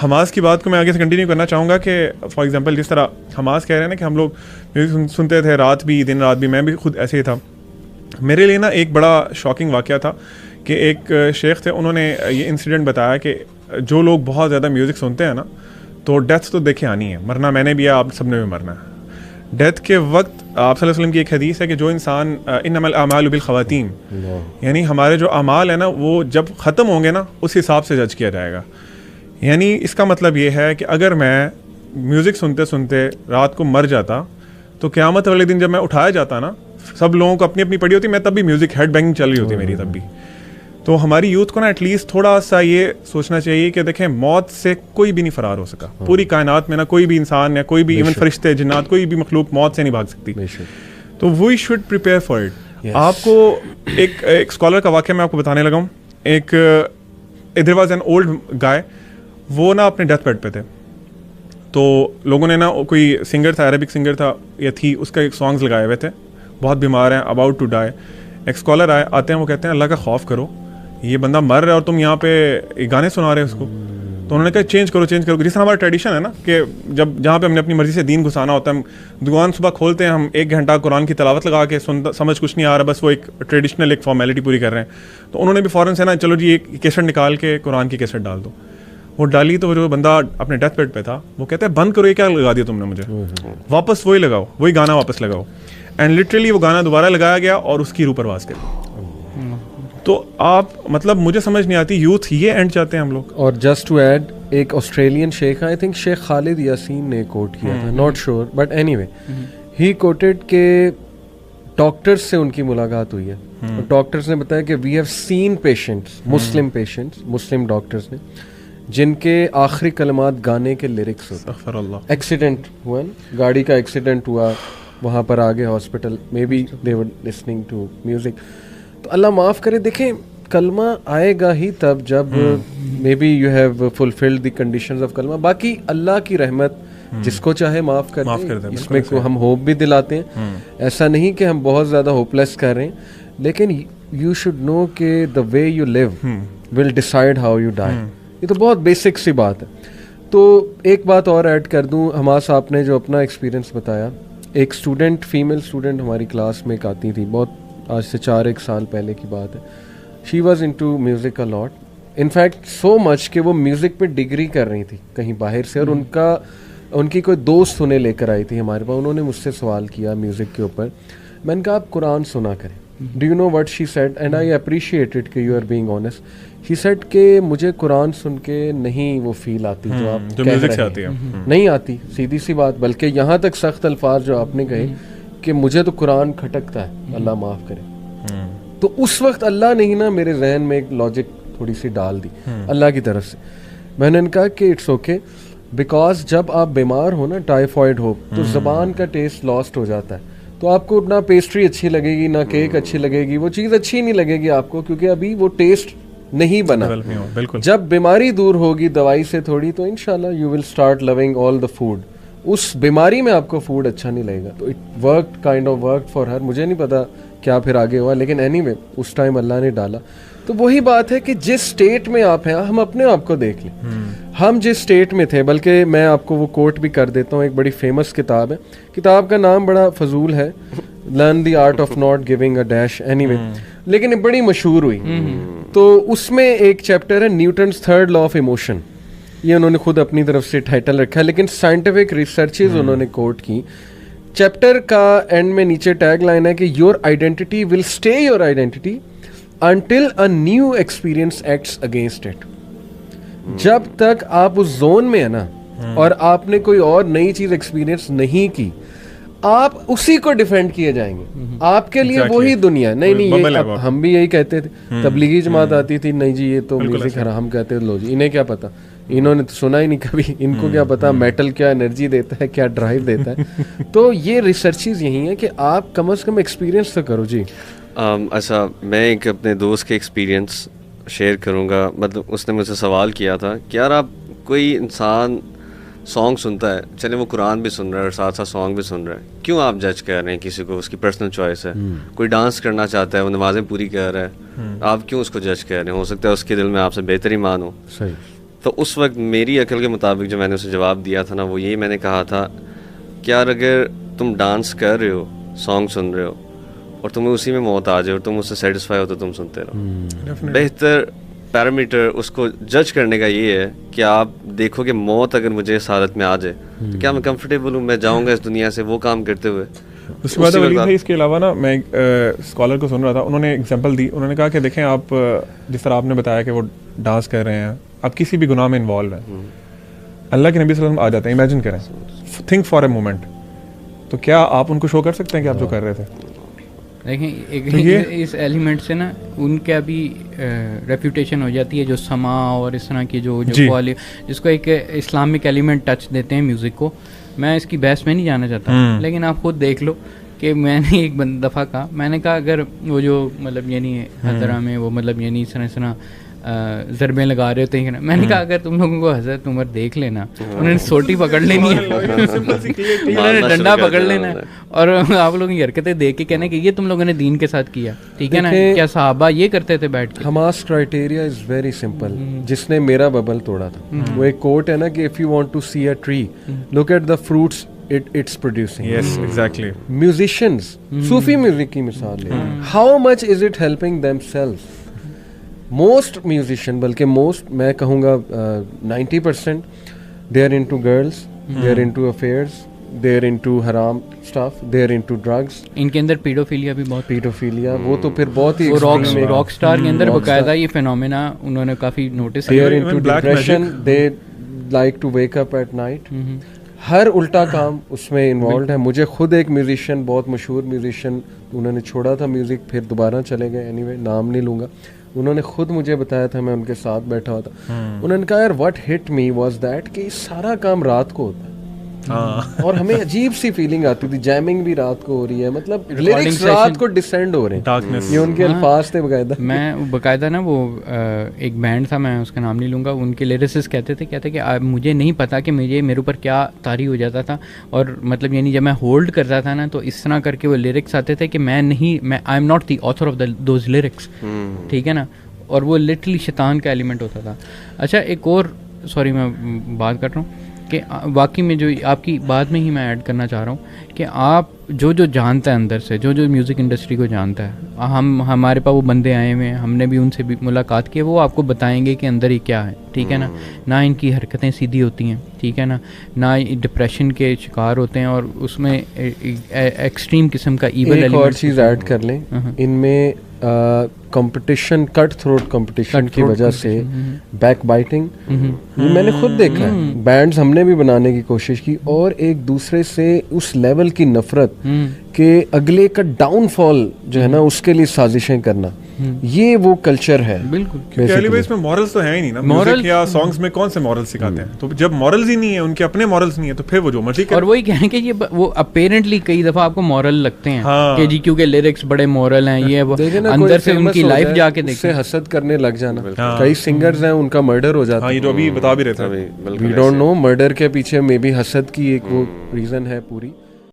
Hamas की बात को मैं आगे से कंटिन्यू करना चाहूँगा कि फॉर एग्जांपल जिस तरह हमास कह रहे हैं ना कि हम लोग म्यूज़िक सुनते थे रात भी दिन रात भी, मैं भी खुद ऐसे ही था। मेरे लिए ना एक बड़ा शॉकिंग वाक़या था कि एक शेख थे, उन्होंने ये इंसिडेंट बताया कि जो लोग बहुत ज़्यादा म्यूज़िक सुनते हैं ना तो डेथ तो देखे आनी है, मरना मैंने भी है, आप सब ने भी मरना है। डेथ के वक्त आप सल्लल्लाहु अलैहि वसल्लम की एक हदीस है कि जो इंसान इन्नमल अमालु बिल ख़वातीम, यानी हमारे जो अमाल है ना वो जब ख़त्म होंगे ना उस हिसाब से जज किया जाएगा। यानी इसका मतलब ये है कि अगर मैं म्यूज़िक सुनते सुनते रात को मर जाता तो क़यामत वाले दिन जब मैं उठाया जाता ना, सब लोगों को अपनी अपनी पड़ी होती, मैं तब भी म्यूज़िक हेड बैंगिंग चल रही होती मेरी तब भी। तो हमारी यूथ को ना एटलीस्ट थोड़ा सा ये सोचना चाहिए कि देखें मौत से कोई भी नहीं फरार हो सका। पूरी कायनात में ना कोई भी इंसान या कोई भी इवन फरिश्ते जिन्नात कोई भी मखलूक मौत से नहीं भाग सकती। तो we should prepare for it. आपको एक स्कॉलर का वाक़या मैं आपको बताने लगा हूँ। एक there was an old guy, वो ना अपने डेथ बेड पे थे, तो लोगों ने ना कोई सिंगर था, अरेबिक सिंगर था या थी, उसका एक सॉन्ग्स लगाए हुए थे, बहुत बीमार हैं, अबाउट टू डाई। एक स्कॉलर आते हैं, वो कहते हैं अल्लाह का खौफ करो, ये बंदा मर रहा है और तुम यहाँ पे गाने सुना रहे हो उसको। तो उन्होंने कहा चेंज करो जिस तरह हमारा ट्रेडिशन है ना कि जब जहाँ पे हमने अपनी मर्जी से दीन घुसाना होता है, हम दुकान सुबह खोलते हैं, हम 1 घंटा कुरान की तिलावत लगा के समझ कुछ नहीं आ रहा, बस वो एक ट्रेडिशनल एक फॉर्मेलिटी पूरी कर रहे हैं। तो उन्होंने भी फ़ौरन से ना चलो जी एक कैसेट निकाल के कुरान की कैसेट डाल दो। वो डाली तो जो बंदा अपने डेथ बेड पे था वो कहता है बंद करो, ये क्या लगा दिया तुमने मुझे, वापस वही लगाओ, वही गाना वापस लगाओ। एंड लिटरली वो गाना दोबारा लगाया गया और उसकी रूह परवास करी। तो आप मतलब मुझे समझ नहीं आती, यूथ ये एंड चाहते हैं हम लोग। और जस्ट टू ऐड, एक Australian sheikh, I think sheikh Khalid Yasin ने कोट किया था, not sure but anyway he quoted के डॉक्टर्स से उनकी मुलाकात हुई है और डॉक्टर्स ने बताया कि we have seen patients, Muslim patients, Muslim doctors ने, जिनके आखिरी कलमात गाने के लिरिक्स होते। एक्सीडेंट हुआ, गाड़ी का एक्सीडेंट हुआ, वहाँ पर आ गए hospital, maybe they were listening to music. तो अल्लाह माफ़ करे, देखें कलमा आएगा ही तब जब may be you have fulfilled the conditions of कलमा। बाकी अल्लाह की रहमत जिसको चाहे माफ़ कर दे, इसमें को हम होप भी दिलाते हैं। ऐसा नहीं कि हम बहुत ज़्यादा होपलेस कर रहे हैं, लेकिन यू शुड नो कि the way you live will decide how you die. ये तो बहुत बेसिक सी बात है। तो एक बात और ऐड कर दूँ, हमास आपने जो अपना एक्सपीरियंस बताया, एक स्टूडेंट, फीमेल स्टूडेंट हमारी क्लास में एक आती थी, बहुत आज से 4-1 साल पहले की बात है। She was into music a lot, in fact so much कि वो म्यूज़िक पे डिग्री कर रही थी कहीं बाहर से, और उनकी कोई दोस्त उन्हें लेकर आई थी हमारे पास। उन्होंने मुझसे सवाल किया म्यूज़िक के ऊपर, मैंने कहा आप कुरान सुना करें। Do you know what she said, and I appreciated कि you are being honest. She said कि मुझे कुरान सुन के नहीं वो फील आती जो आप जो म्यूजिक से आती है, नहीं आती, सीधी सी बात। बल्कि यहाँ तक सख्त अल्फाज जो आपने कहे कि मुझे तो कुरान खटकता है, अल्लाह माफ़ करे। तो उस वक्त अल्लाह ने ही ना मेरे जहन में एक लॉजिक थोड़ी सी डाल दी अल्लाह की तरफ से। मैंने कहा कि इट्स ओके, बिकॉज जब आप बीमार हो ना, टाइफॉइड हो, तो ज़बान का टेस्ट लॉस्ट हो जाता है। तो आपको ना पेस्ट्री अच्छी लगेगी, ना केक अच्छी लगेगी, वो चीज़ अच्छी नहीं लगेगी आपको, क्योंकि अभी वो टेस्ट नहीं बना। बिल्कुल। जब बीमारी दूर होगी दवाई से थोड़ी, तो इंशाल्लाह you will start loving all the food. उस बीमारी में आपको फूड अच्छा नहीं लगेगा। तो it worked, kind of worked for her. मुझे नहीं पता क्या फिर आगे हुआ, लेकिन एनीवे उस टाइम अल्लाह ने डाला। तो वही बात है कि जिस स्टेट में आप हैं, हम अपने आप को देख लें। हम जिस स्टेट में थे, बल्कि मैं आपको वो कोट भी कर देता हूँ, एक बड़ी फेमस किताब है, किताब का नाम बड़ा फजूल है, learn the art of not giving a dash, anyway, लेकिन बड़ी मशहूर हुई। तो उसमें एक चैप्टर है Newton's third law of emotion, ये उन्होंने खुद अपनी तरफ से टाइटल रखा है, लेकिन साइंटिफिक रिसर्चेज उन्होंने कोट की। चैप्टर का एंड में नीचे टैग लाइन है कि your identity will stay your identity until a new experience acts against it। जब तक आप उस जोन में है ना, और आपने कोई और नई चीज एक्सपीरियंस नहीं की, आप उसी को डिफेंड किए जाएंगे। आपके लिए वही दुनिया। नहीं ये हम भी यही कहते थे, तबलीगी जमात आती थी, नहीं जी ये तो म्यूजिक हराम कहते थे, लो जी इन्हें क्या पता, इन्होंने तो सुना ही नहीं कभी, इनको क्या पता मेटल क्या एनर्जी देता है, क्या ड्राइव देता है। तो ये रिसर्चेज यही है कि आप कम से कम एक्सपीरियंस तो करो जी। अच्छा, मैं एक अपने दोस्त के एक्सपीरियंस शेयर करूँगा। मतलब उसने मुझसे सवाल किया था कि यार आप, कोई इंसान सॉन्ग सुनता है, चले वो कुरान भी सुन रहा है और साथ साथ सॉन्ग भी सुन रहा है, क्यों आप जज कर रहे हैं किसी को? उसकी पर्सनल चॉइस है। कोई डांस करना चाहता है, वो नमाज़ें पूरी कर रहा है, आप क्यों उसको जज कर रहे हैं? हो सकता है उसके दिल में आपसे बेहतर ईमान हो। सही। तो उस वक्त मेरी अकल के मुताबिक जो मैंने उसे जवाब दिया था ना, वो यही मैंने कहा था कि यार अगर तुम डांस कर रहे हो, सॉन्ग सुन रहे हो और तुम्हें उसी में मौत आ जाए और तुम उससे सेटिस्फाई हो तो तुम सुनते रहो। बेहतर पैरामीटर उसको जज करने का ये है कि आप देखो कि मौत अगर मुझे इस हालत में आ जाए तो क्या मैं कंफर्टेबल हूँ, मैं जाऊँगा इस दुनिया से वो काम करते हुए। उसके बाद वली भाई इसके अलावा ना मैं एक स्कॉलर को सुन रहा था, उन्होंने एग्जांपल दी। उन्होंने कहा कि देखें आप जिस तरह आपने बताया कि वो डांस कर रहे हैं, आप किसी भी गुनाह में इन्वॉल्व हैं, अल्लाह के नबी सल्लल्लाहु अलैहि वसल्लम आ जाते हैं। इमेजिन करें, थिंक फॉर अ मोमेंट, तो क्या आप उनको शो कर सकते हैं कि आप जो कर रहे थे? देखें इस एलिमेंट से ना उनका भी रेपुटेशन हो जाती है, जो समा और इस तरह की जो जिसको एक इस्लामिक एलिमेंट टच देते हैं म्यूज़िक को। मैं इसकी बहस में नहीं जाना चाहता, लेकिन आप खुद देख लो कि मैंने एक दफ़ा कहा, मैंने कहा अगर वो जो मतलब यानी हज़रा में वो मतलब यानी इस तरह ज़रबे लगा रहे होते हैं, मैंने कहा अगर तुम लोगों को हज़रत उमर देख लेना, उन्होंने सोटी पकड़ लेनी है, उन्होंने डंडा पकड़ लेना है और आप लोगों की हरकतें देख के कहना कि ये तुम लोगों ने दीन के साथ किया, ठीक है ना? क्या सहाबा ये करते थे बैठ के? Hamas criteria is very simple, जिसने मेरा बबल तोड़ा था। वो एक कोट है ना कि if you want to see a tree look at the fruits it's producing. Yes, exactly. Musicians, सूफी म्यूजिक की मिसाल है, how much is it helping themselves? Most musician, बल्कि most मैं कहूँगा 90% they are into girls, they are into affairs, they are into haram stuff, they are into drugs. इनके अंदर paedophilia भी बहुत, पीडोफिलिया वो तो फिर बहुत ही रॉक स्टार के अंदर बकायदा ये फिनोमेना उन्होंने काफ़ी नोटिस किया। They are into depression, they like to wake up at night. हर उल्टा काम उसमें इन्वॉल्व है। मुझे खुद एक म्यूजिशियन, बहुत मशहूर म्यूजिशियन, उन्होंने छोड़ा था म्यूज़िक, फिर दोबारा चले गए, एनीवे नाम नहीं लूँगा, उन्होंने खुद मुझे बताया था, मैं उनके साथ बैठा हुआ था, उन्होंने कहा यार what hit me was that कि सारा काम रात को होता है और हमें अजीब सी फीलिंग आती थी, जैमिंग भी रात को हो रही है, मतलब लिरिक्स रात को डिसेंड हो रहे हैं, ये उनके अल्फाज थे बकायदा। मैं बकायदा ना वो एक बैंड था, मैं उसका नाम नहीं लूँगा, उनके लिरिसिस्ट कहते थे कि मुझे नहीं पता कि मेरे ऊपर क्या तारी हो जाता था, और मतलब यानी जब मैं होल्ड करता था ना तो इस तरह करके वो लिरिक्स आते थे कि मैं I am not the author of those lyrics, ठीक है ना, और वो लिटरली शैतान का एलिमेंट होता था। अच्छा एक और सॉरी मैं बात कर रहा हूँ कि वाकई में जो आपकी बात में ही मैं ऐड करना चाह रहा हूँ कि आप जो जानता है अंदर से, जो म्यूज़िक इंडस्ट्री को जानता है, हमारे पास वो बंदे आए हुए हैं, हमने भी उनसे भी मुलाकात की है, वो आपको बताएंगे कि अंदर ही क्या है, ठीक है ना इनकी हरकतें सीधी होती हैं, ठीक है ना डिप्रेशन के शिकार होते हैं, और उसमें एक्सट्रीम किस्म का ईवल एलिमेंट। एक और चीज़ ऐड कर लें, इनमें कंपटीशन, कट थ्रोट कंपटीशन की वजह से बैक बाइटिंग, ये मैंने खुद देखा है। बैंड्स हमने भी बनाने की कोशिश की और एक दूसरे से उस लेवल की नफरत कि अगले का डाउनफॉल जो है ना उसके लिए साजिशें करना, ये वो कल्चर है। बिल्कुल, क्योंकि इसमें मॉरल्स तो है ही नहीं ना, म्यूजिक या सॉन्ग्स में कौन से मॉरल्स सिखाते हैं? तो जब मॉरल्स ही नहीं है, उनके अपने मॉरल्स नहीं है, तो फिर वो जो मर्जी करे। और वही कहें कि ये वो अपेरेंटली कई दफा आपको मॉरल लगते हैं कि जी क्योंकि लिरिक्स बड़े मॉरल हैं, ये वो अंदर से उनकी लाइफ जाके देखते हैं, हसद करने लग जाना। कई सिंगर्स हैं उनका मर्डर हो जाता है, ये जो अभी बता भी रहे थे, वी डोंट नो, मर्डर के पीछे मे बी हसद की एक वो रीजन है पूरी।